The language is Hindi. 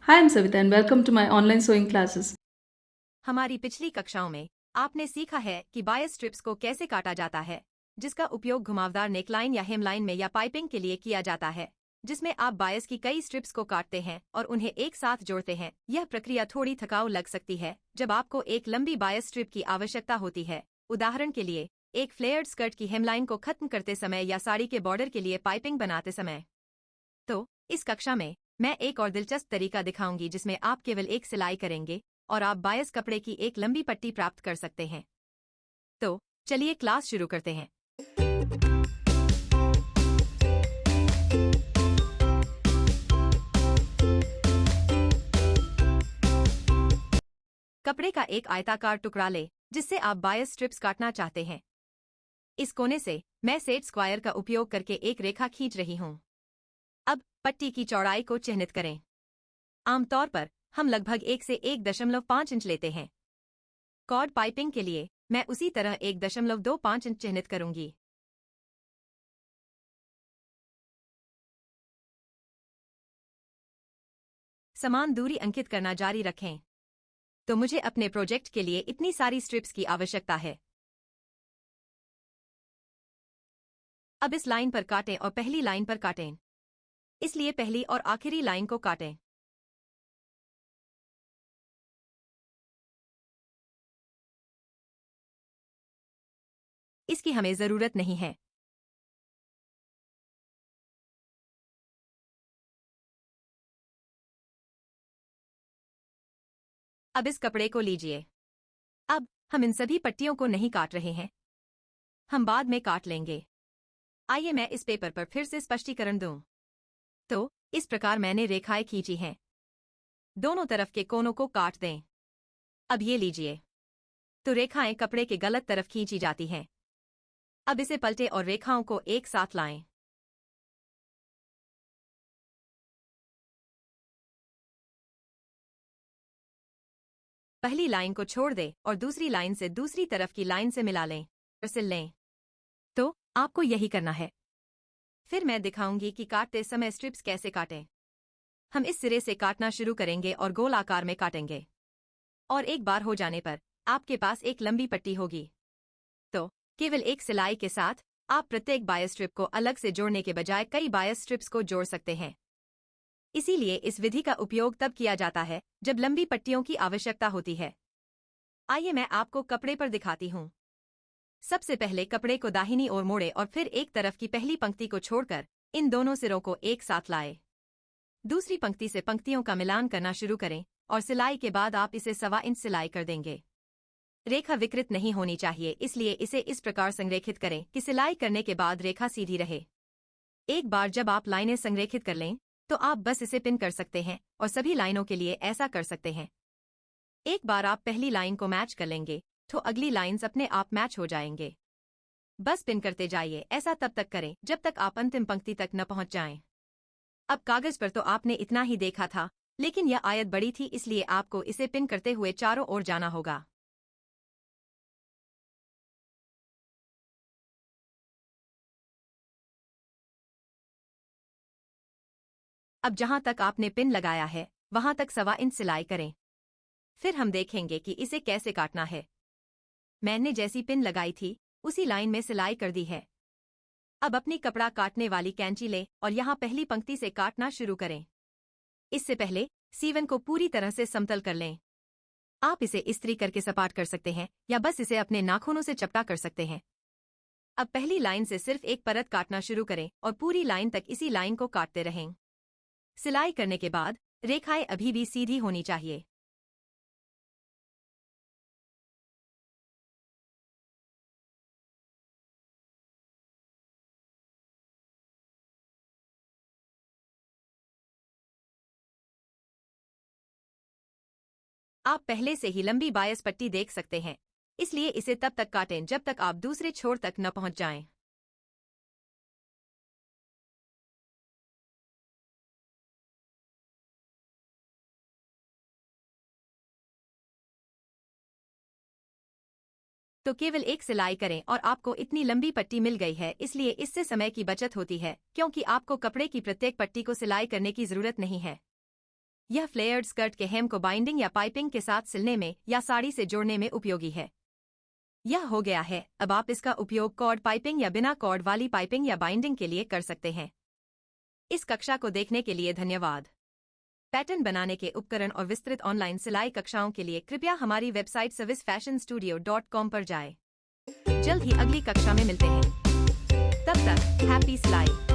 Hi, I'm Savita and welcome to my online sewing classes. हमारी पिछली कक्षाओं में आपने सीखा है कि बायस स्ट्रिप्स को कैसे काटा जाता है, जिसका उपयोग घुमावदार नेकलाइन या हेमलाइन में या पाइपिंग के लिए किया जाता है, जिसमें आप बायस की कई स्ट्रिप्स को काटते हैं और उन्हें एक साथ जोड़ते हैं। यह प्रक्रिया थोड़ी थकाऊ लग सकती है जब आपको एक लंबी बायस स्ट्रिप की आवश्यकता होती है। उदाहरण के लिए, एक फ्लेयर्ड स्कर्ट की हेमलाइन को खत्म करते समय या साड़ी के बॉर्डर के लिए पाइपिंग बनाते समय। तो इस कक्षा में मैं एक और दिलचस्प तरीका दिखाऊंगी जिसमें आप केवल एक सिलाई करेंगे और आप बायस कपड़े की एक लंबी पट्टी प्राप्त कर सकते हैं। तो चलिए क्लास शुरू करते हैं। कपड़े का एक आयताकार टुकड़ा ले जिससे आप बायस स्ट्रिप्स काटना चाहते हैं। इस कोने से मैं सेट स्क्वायर का उपयोग करके एक रेखा खींच रही हूं। अब पट्टी की चौड़ाई को चिह्नित करें। आमतौर पर हम लगभग 1 से 1.5 इंच लेते हैं। कॉर्ड पाइपिंग के लिए मैं उसी तरह 1.25 इंच चिह्नित करूंगी। समान दूरी अंकित करना जारी रखें। तो मुझे अपने प्रोजेक्ट के लिए इतनी सारी स्ट्रिप्स की आवश्यकता है। अब इस लाइन पर काटें और पहली लाइन पर काटें। इसलिए पहली और आखिरी लाइन को काटें। इसकी हमें जरूरत नहीं है। अब इस कपड़े को लीजिए। अब हम इन सभी पट्टियों को नहीं काट रहे हैं, हम बाद में काट लेंगे। आइए मैं इस पेपर पर फिर से स्पष्टीकरण दूं। तो इस प्रकार मैंने रेखाएं खींची हैं। दोनों तरफ के कोनों को काट दें। अब ये लीजिए। तो रेखाएं कपड़े के गलत तरफ खींची जाती हैं। अब इसे पलटे और रेखाओं को एक साथ लाएं। पहली लाइन को छोड़ दें और दूसरी लाइन से दूसरी तरफ की लाइन से मिला लें और सिल लें। तो आपको यही करना है। फिर मैं दिखाऊंगी कि काटते समय स्ट्रिप्स कैसे काटें। हम इस सिरे से काटना शुरू करेंगे और गोल आकार में काटेंगे। और एक बार हो जाने पर आपके पास एक लंबी पट्टी होगी। तो केवल एक सिलाई के साथ आप प्रत्येक बायस स्ट्रिप को अलग से जोड़ने के बजाय कई बायस स्ट्रिप्स को जोड़ सकते हैं। इसीलिए इस विधि का उपयोग तब किया जाता है जब लंबी पट्टियों की आवश्यकता होती है। आइए मैं आपको कपड़े पर दिखाती हूँ। सबसे पहले कपड़े को दाहिनी ओर मोड़े और फिर एक तरफ की पहली पंक्ति को छोड़कर इन दोनों सिरों को एक साथ लाए। दूसरी पंक्ति से पंक्तियों का मिलान करना शुरू करें और सिलाई के बाद आप इसे 1.25 इंच सिलाई कर देंगे। रेखा विकृत नहीं होनी चाहिए, इसलिए इसे इस प्रकार संरेखित करें कि सिलाई करने के बाद रेखा सीधी रहे। एक बार जब आप लाइनें संरेखित कर लें तो आप बस इसे पिन कर सकते हैं और सभी लाइनों के लिए ऐसा कर सकते हैं। एक बार आप पहली लाइन को मैच कर लेंगे तो अगली लाइंस अपने आप मैच हो जाएंगे। बस पिन करते जाइए। ऐसा तब तक करें जब तक आप अंतिम पंक्ति तक न पहुंच जाएं। अब कागज पर तो आपने इतना ही देखा था, लेकिन यह आयत बड़ी थी, इसलिए आपको इसे पिन करते हुए चारों ओर जाना होगा। अब जहां तक आपने पिन लगाया है वहां तक 1.25 इंच सिलाई करें। फिर हम देखेंगे कि इसे कैसे काटना है। मैंने जैसी पिन लगाई थी उसी लाइन में सिलाई कर दी है। अब अपनी कपड़ा काटने वाली कैंची लें और यहां पहली पंक्ति से काटना शुरू करें। इससे पहले सीवन को पूरी तरह से समतल कर लें। आप इसे इस्त्री करके सपाट कर सकते हैं या बस इसे अपने नाखूनों से चपटा कर सकते हैं। अब पहली लाइन से सिर्फ एक परत काटना शुरू करें और पूरी लाइन तक इसी लाइन को काटते रहें। सिलाई करने के बाद रेखाएं अभी भी सीधी होनी चाहिए। आप पहले से ही लंबी बायस पट्टी देख सकते हैं, इसलिए इसे तब तक काटें जब तक आप दूसरे छोर तक न पहुंच जाएं। तो केवल एक सिलाई करें और आपको इतनी लंबी पट्टी मिल गई है। इसलिए इससे समय की बचत होती है क्योंकि आपको कपड़े की प्रत्येक पट्टी को सिलाई करने की जरूरत नहीं है। यह फ्लेयर्ड स्कर्ट के हेम को बाइंडिंग या पाइपिंग के साथ सिलने में या साड़ी से जोड़ने में उपयोगी है। यह हो गया है, अब आप इसका उपयोग कॉर्ड पाइपिंग या बिना कॉर्ड वाली पाइपिंग या बाइंडिंग के लिए कर सकते हैं। इस कक्षा को देखने के लिए धन्यवाद। पैटर्न बनाने के उपकरण और विस्तृत ऑनलाइन सिलाई कक्षाओं के लिए कृपया हमारी वेबसाइट servicefashionstudio.com पर जाएं। जल्द ही अगली कक्षा में मिलते हैं। तब तक हैप्पी सिलाई।